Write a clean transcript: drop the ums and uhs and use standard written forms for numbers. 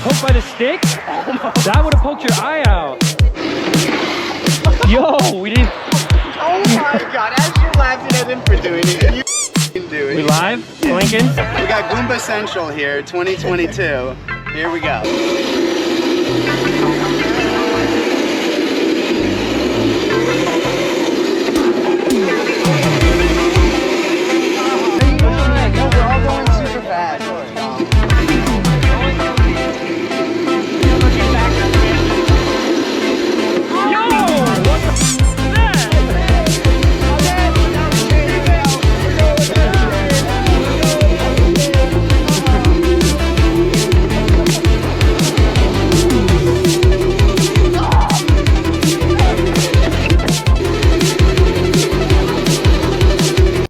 poked by the stick? That would have poked your eye out. Yo, we didn't. Oh my god, as you're laughing at him for doing it, you do it. We live? Lincoln? We got Goomba Central here, 2022. Here we go.